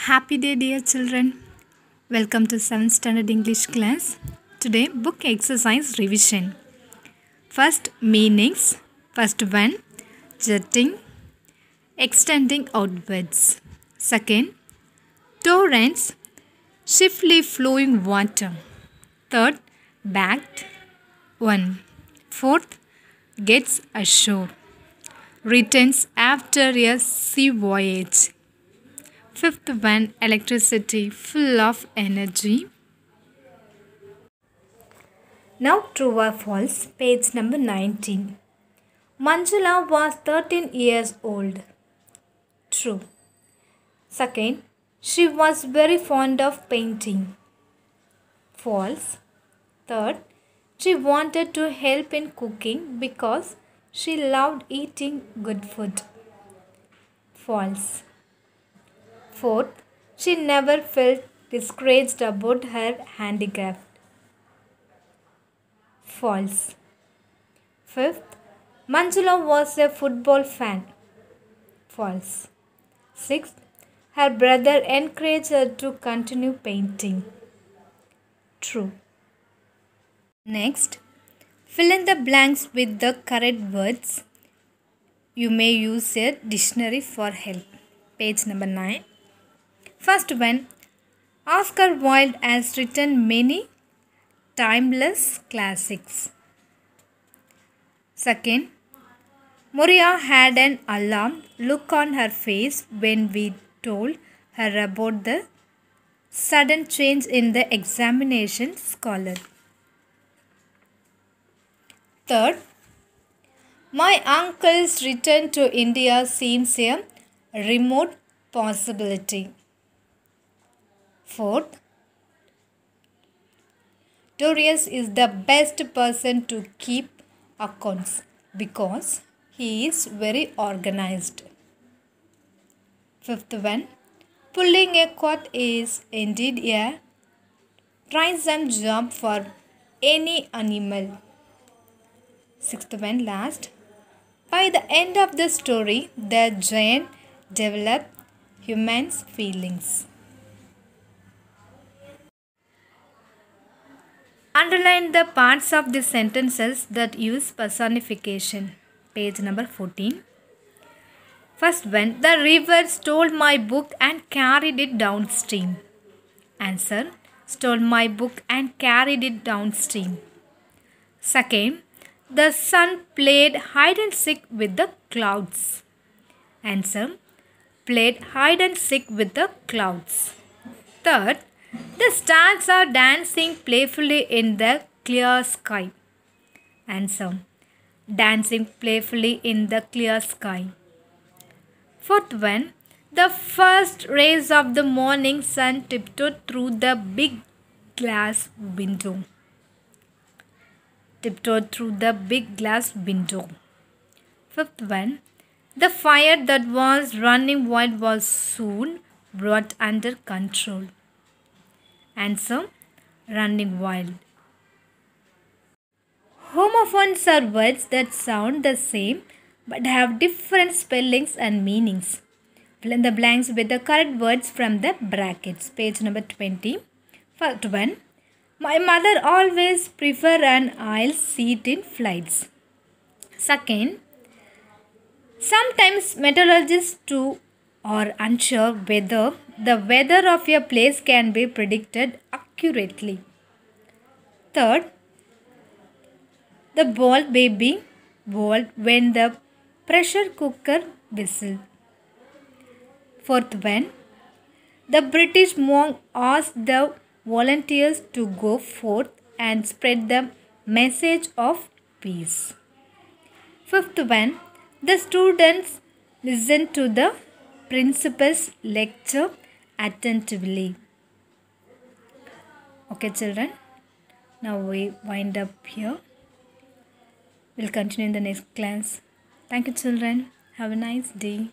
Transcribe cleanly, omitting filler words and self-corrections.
Happy day, dear children. Welcome to 7th Standard English class. Today, book exercise revision. First, meanings. First one, jutting, extending outwards. Second, torrents, swiftly flowing water. Third, backed. 1. Fourth, gets ashore. Returns after a sea voyage. Fifth one, electricity, full of energy. Now true or false, page number 19. Manjula was 13 years old. True. Second, she was very fond of painting. False. Third, she wanted to help in cooking because she loved eating good food. False. Fourth, she never felt discouraged about her handicraft. False. Fifth, Manjula was a football fan. False. Sixth, her brother encouraged her to continue painting. True. Next, fill in the blanks with the correct words. You may use a dictionary for help. Page number 9. First one, Oscar Wilde has written many timeless classics. Second, Maria had an alarmed look on her face when we told her about the sudden change in the examination scholar. Third, my uncle's return to India seems a remote possibility. Fourth, Dorius is the best person to keep accounts because he is very organized. Fifth one, pulling a cart is indeed a tiresome job for any animal. Sixth one, last, by the end of the story, the giant developed human feelings. Underline the parts of the sentences that use personification. Page number 14. First one, the river stole my book and carried it downstream. Answer, stole my book and carried it downstream. Second, the sun played hide and seek with the clouds. Answer, played hide and seek with the clouds. Third, the stars are dancing playfully in the clear sky. Answer, dancing playfully in the clear sky. Fourth one, the first rays of the morning sun tiptoed through the big glass window. Tiptoed through the big glass window. Fifth one, the fire that was running wild was soon brought under control. Answer, running wild. Homophones are words that sound the same but have different spellings and meanings. Fill in the blanks with the correct words from the brackets. Page number 20. First one, my mother always prefer an aisle seat in flights. Second, sometimes meteorologists too are unsure whether the weather of a place can be predicted accurately. Third, the ball baby bowled when the pressure cooker whistled. Fourth one, the British monk asked the volunteers to go forth and spread the message of peace. Fifth one, the students listened to the principal's lecture attentively. Okay, children. Now we wind up here. We'll continue in the next class. Thank you, children. Have a nice day.